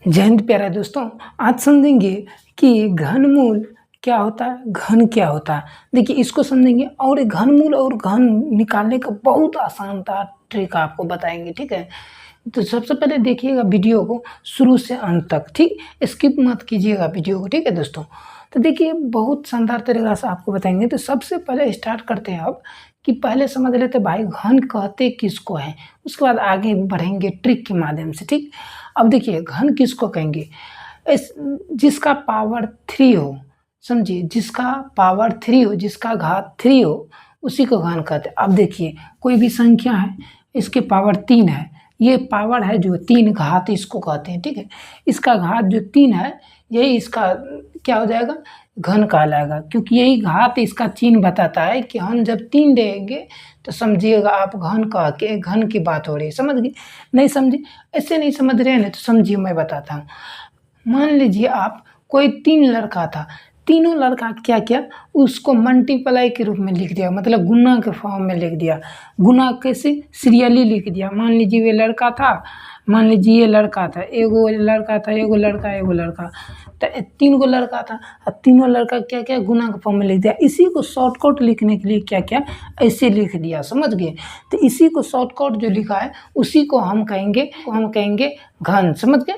जय हिंद प्यारे दोस्तों। आज समझेंगे कि घनमूल क्या होता है, घन क्या होता है। देखिए इसको समझेंगे और घनमूल और घन निकालने का बहुत आसान ट्रिक आपको बताएंगे, ठीक है। तो सबसे पहले देखिएगा वीडियो को शुरू से अंत तक, ठीक, स्किप मत कीजिएगा वीडियो को, ठीक है दोस्तों। तो देखिए बहुत शानदार तरीका से आपको बताएंगे। तो सबसे पहले स्टार्ट करते हैं अब कि पहले समझ लेते भाई घन कहते किसको है, उसके बाद आगे बढ़ेंगे ट्रिक के माध्यम से, ठीक। अब देखिए घन किसको कहेंगे, जिसका पावर 3 हो, समझिए, जिसका पावर 3 हो, जिसका घात 3 हो, उसी को घन कहते हैं। अब देखिए कोई भी संख्या है, इसके पावर 3 है, ये पावर है जो 3, घात इसको कहते हैं, ठीक है। इसका घात जो 3 है, यही इसका क्या हो जाएगा, घन कहलाएगा, क्योंकि यही घात इसका चिन्ह बताता है कि हम जब 3 देंगे तो समझिएगा आप घन कह के, घन की बात हो रही है, समझ गए। नहीं समझे, ऐसे नहीं समझ रहे हैं ना, तो समझिए मैं बताता हूँ। मान लीजिए आप कोई 3 लड़का था, तीनों लड़का क्या किया, उसको मल्टीप्लाई के रूप में लिख दिया, मतलब गुना के फॉर्म में लिख दिया। गुना कैसे, सीरियली लिख दिया। मान लीजिए ये लड़का था, मान लीजिए ये लड़का था, एगो लड़का था, एगो लड़का, एगो लड़का, तो 3 गो लड़का था और तीनों लड़का क्या क्या गुना के फॉर्म में लिख दिया। इसी को शॉर्टकट लिखने के लिए क्या क्या ऐसे लिख दिया, समझ गए। तो इसी को शॉर्टकट जो लिखा है उसी को हम कहेंगे घन, समझ गए।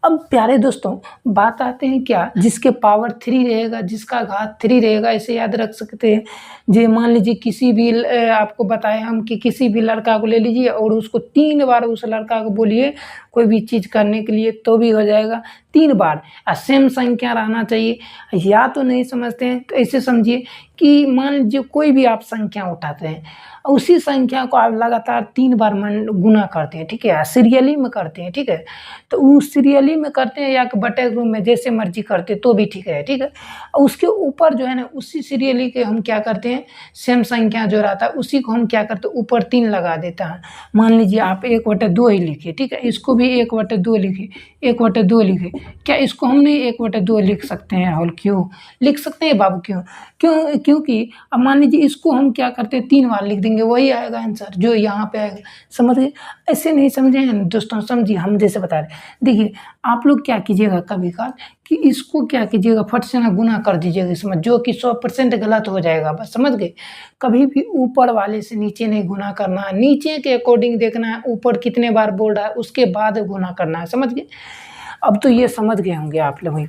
अब प्यारे दोस्तों बात आते हैं क्या, जिसके पावर 3 रहेगा, जिसका घात 3 रहेगा, ऐसे याद रख सकते हैं। जे मान लीजिए किसी भी आपको बताएं हम कि किसी भी लड़का को ले लीजिए और उसको 3 बार उस लड़का को बोलिए कोई भी चीज़ करने के लिए, तो भी हो जाएगा 3 बार। सेम संख्या रहना चाहिए। या तो नहीं समझते हैं तो ऐसे समझिए कि मान लीजिए कोई भी आप संख्या उठाते हैं, उसी संख्या को आप लगातार 3 बार गुना करते हैं, ठीक है, सीरियली में करते हैं, ठीक है। तो उस सीरियली में करते हैं या बटे रूम में जैसे मर्जी करते तो भी ठीक है, ठीक है। उसके ऊपर जो है ना, उसी सीरियली के हम क्या करते हैं, सेम संख्या जो रहता है उसी को हम क्या करते हैं, ऊपर 3 लगा देता है। मान लीजिए आप 1/2 ही लिखिए, ठीक है, इसको भी 1/2 लिखिए, 1/2 लिखिए। क्या इसको हम नहीं 1/2 लिख सकते हैं? और क्यों लिख सकते हैं बाबू, क्योंकि अब मान लीजिए इसको हम क्या करते हैं, 3 बार लिख देंगे, वही आएगा आंसर जो यहाँ पे आएगा, समझ गए। ऐसे नहीं समझे हैं दोस्तों, समझिए हम जैसे बता रहे। देखिए आप लोग क्या कीजिएगा कभी कभार कि इसको क्या कीजिएगा, फट से ना गुना कर दीजिएगा इसमें, जो कि 100% गलत हो जाएगा, बस समझ गए। कभी भी ऊपर वाले से नीचे नहीं गुना करना है, नीचे के अकॉर्डिंग देखना है, ऊपर कितने बार बोल रहा है उसके बाद गुना करना है, समझ गए। अब तो ये समझ गए होंगे आप लोग।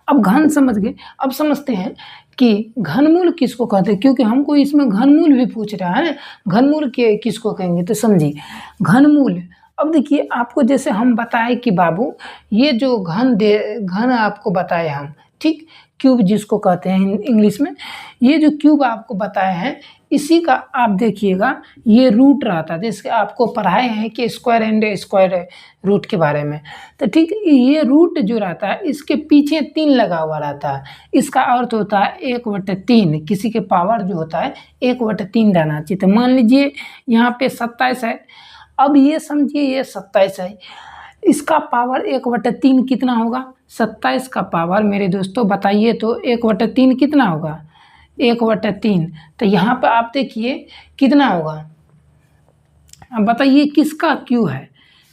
अब घन समझ गए, अब समझते हैं कि घनमूल किसको कहते हैं, क्योंकि हमको इसमें घनमूल भी पूछ रहा है। घनमूल के किसको कहेंगे, तो समझिए घनमूल। अब देखिए आपको जैसे हम बताए कि बाबू ये जो घन आपको बताए हम, ठीक, क्यूब जिसको कहते हैं इंग्लिश में, ये जो क्यूब आपको बताए हैं इसी का आप देखिएगा ये रूट रहता है, जैसे आपको पढ़ाए हैं कि स्क्वायर एंड स्क्वायर रूट के बारे में। तो ठीक, ये रूट जो रहता है इसके पीछे 3 लगा हुआ रहता है। इसका अर्थ होता है 1/3, किसी के पावर जो होता है 1/3 रहना चाहिए। तो मान लीजिए यहाँ पे 27 है, अब ये समझिए ये 27 है, इसका पावर 1/3 कितना होगा, 27 का पावर मेरे दोस्तों बताइए तो 1/3 कितना होगा, 1/3। तो यहाँ पे आप देखिए कितना होगा, अब बताइए किसका क्यू है,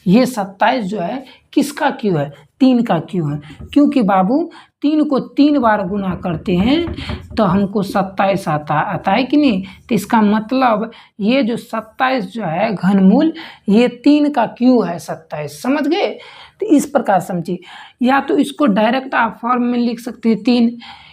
ये 27 जो है किसका क्यू है, 3 का क्यू है। क्योंकि बाबू 3 को 3 बार गुना करते हैं तो हमको 27 आता है कि नहीं। तो इसका मतलब ये जो 27 जो है घनमूल, ये 3 का क्यू है 27, समझ गए। तो इस प्रकार समझिए, या तो इसको डायरेक्ट आप फॉर्म में लिख सकते हैं 3।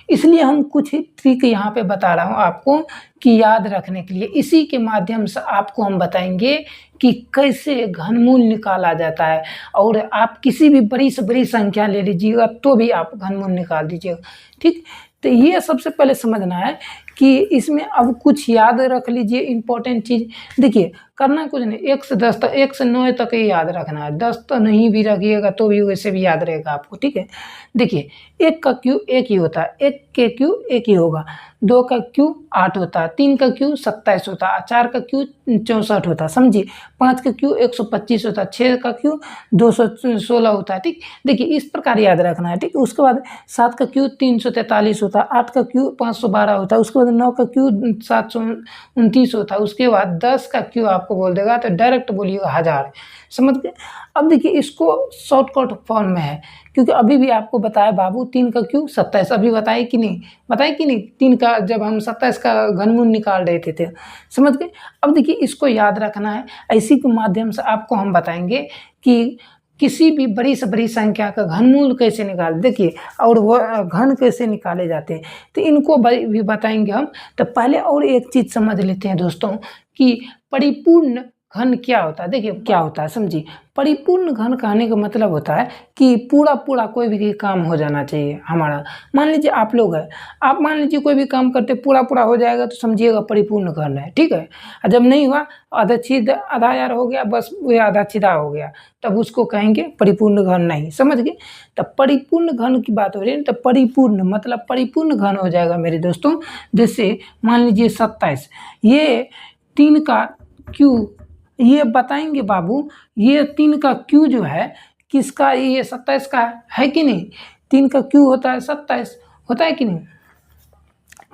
इसलिए हम कुछ ट्रिक यहाँ पे बता रहा हूँ आपको कि याद रखने के लिए। इसी के माध्यम से आपको हम बताएंगे कि कैसे घनमूल निकाला जाता है। और आप किसी भी बड़ी से बड़ी संख्या ले लीजिएगा तो भी आप घनमूल निकाल दीजिएगा, ठीक। तो ये सबसे पहले समझना है कि इसमें अब कुछ याद रख लीजिए इंपॉर्टेंट चीज़। देखिए करना कुछ नहीं, 1 से 10 तक, 1 से 9 तक ही याद रखना है, 10 तो नहीं भी रखिएगा तो भी वैसे भी याद रहेगा आपको, ठीक है। देखिए 1 का क्यू 1 ही होता है, 1 के क्यू 1 ही होगा, 2 का क्यू 8 होता है, 3 का क्यू 27 होता है, 4 का क्यू 64 होता है, समझिए, 5 का क्यू 125 होता है, 6 का क्यू 216 होता है, ठीक। देखिए इस प्रकार याद रखना है, ठीक। उसके बाद 7 का क्यू 343 होता है, 8 का क्यू 512 होता है, उसके बाद बाद 9 का क्यू 729 होता है, उसके बाद 10 का क्यू आपको बोल देगा, तो डायरेक्ट बोलिएगा 1000। समझ गए। अब देखिए इसको शॉर्टकट फॉर्म में है, क्योंकि अभी भी आपको बताया बाबू 3 का क्यू 27, अभी बताए कि नहीं, बताए कि नहीं, 3 का जब हम 27 का घनमूल निकाल रहे थे। समझ गए। अब देखिए इसको याद रखना है, इसी के माध्यम से आपको हम बताएंगे कि किसी भी बड़ी से बड़ी संख्या का घनमूल कैसे निकाल, देखिए, और वह घन कैसे निकाले जाते हैं, तो इनको भी बताएंगे हम। तो पहले और एक चीज़ समझ लेते हैं दोस्तों कि परिपूर्ण घन क्या होता है। देखिए क्या होता है, समझिए। परिपूर्ण घन कहने का मतलब होता है कि पूरा पूरा कोई भी काम हो जाना चाहिए हमारा। मान लीजिए आप लोग हैं, आप मान लीजिए कोई भी काम करते पूरा पूरा हो जाएगा तो समझिएगा परिपूर्ण घन है, ठीक है। और जब नहीं हुआ, आधा छीद आधा यार हो गया, बस वो आधा छीदा हो गया, तब उसको कहेंगे परिपूर्ण घन नहीं। समझ गए। तब परिपूर्ण घन की बात हो रही है, तो परिपूर्ण मतलब परिपूर्ण घन हो जाएगा मेरे दोस्तों। जैसे मान लीजिए 27, ये 3 का क्यू, ये बताएंगे बाबू, ये 3 का क्यू जो है किसका, ये 27 का है कि नहीं। 3 का क्यू होता है 27, होता है कि नहीं।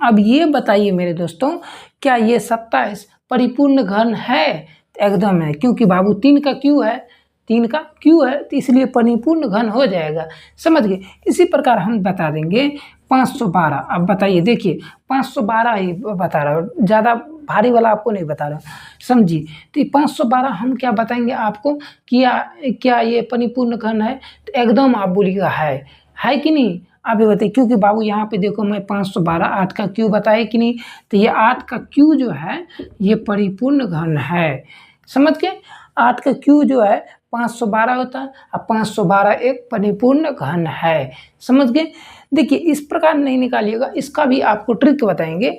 अब ये बताइए मेरे दोस्तों, क्या ये 27 परिपूर्ण घन है। एकदम है, क्योंकि बाबू 3 का क्यू है, 3 का क्यू है, तो इसलिए परिपूर्ण घन हो जाएगा। समझ गए। इसी प्रकार हम बता देंगे 512। अब बताइए, देखिए 512 ही बता रहा हूँ, ज़्यादा भारी वाला आपको नहीं बता रहा हूँ, समझिए। तो ये 512 हम क्या बताएंगे आपको, क्या ये परिपूर्ण घन है, तो एकदम आप बोलिएगा है कि नहीं। आप ये बताइए, क्योंकि बाबू यहाँ पे देखो मैं 512 8 का क्यू बताया कि नहीं, तो ये 8 का क्यू जो है ये परिपूर्ण घन है। समझ के। 8 का क्यू जो है 512 होता है, और 512 एक परिपूर्ण घन है। समझ गए। देखिए इस प्रकार नहीं निकालिएगा, इसका भी आपको ट्रिक बताएंगे।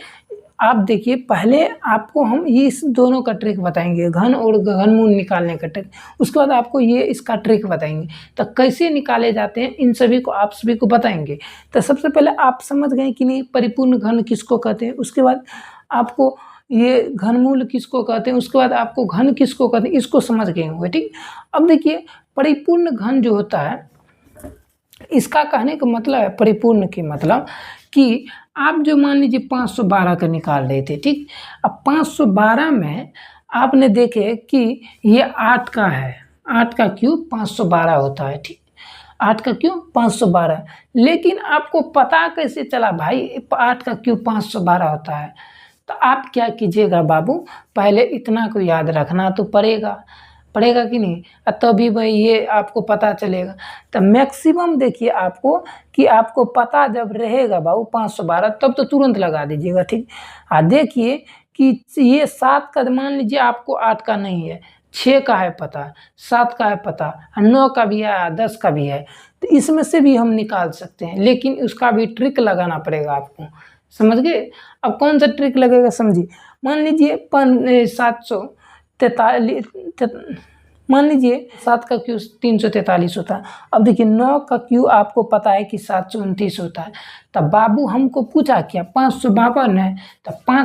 आप देखिए, पहले आपको हम ये इस दोनों का ट्रिक बताएंगे, घन और घनमूल निकालने का ट्रिक, उसके बाद आपको ये इसका ट्रिक बताएंगे। तो कैसे निकाले जाते हैं इन सभी को आप सभी को बताएंगे। तो सबसे पहले आप समझ गए कि नहीं परिपूर्ण घन किसको कहते हैं, उसके बाद आपको ये घनमूल किसको कहते हैं, उसके बाद आपको घन किसको कहते हैं, इसको समझ गए होंगे, ठीक। अब देखिए परिपूर्ण घन जो होता है, इसका कहने का मतलब है, परिपूर्ण के मतलब कि आप जो मान लीजिए 512 का निकाल रहे थे, ठीक। अब 512 में आपने देखे कि ये 8 का है, 8 का क्यूब 512 होता है, ठीक। 8 का क्यूब 512, लेकिन आपको पता कैसे चला भाई 8 का क्यूब 512 होता है। तो आप क्या कीजिएगा बाबू, पहले इतना को याद रखना तो पड़ेगा कि नहीं, तभी भाई ये आपको पता चलेगा। तो मैक्सिमम देखिए आपको कि आपको पता जब रहेगा बाबू 512, तब तो तुरंत लगा दीजिएगा, ठीक। देखिए कि ये 7 का मान लीजिए आपको 8 का नहीं है, 6 का है पता, 7 का है पता, 9 का भी है, 10 का भी है, तो इसमें से भी हम निकाल सकते हैं, लेकिन उसका भी ट्रिक लगाना पड़ेगा आपको। समझ गए। अब कौन सा ट्रिक लगेगा समझिए। मान लीजिए 743, मान लीजिए 7 का क्यू 343 होता है। अब देखिए 9 का क्यू आपको पता है कि 729 होता है। तब बाबू हमको पूछा क्या 552 है, तब 5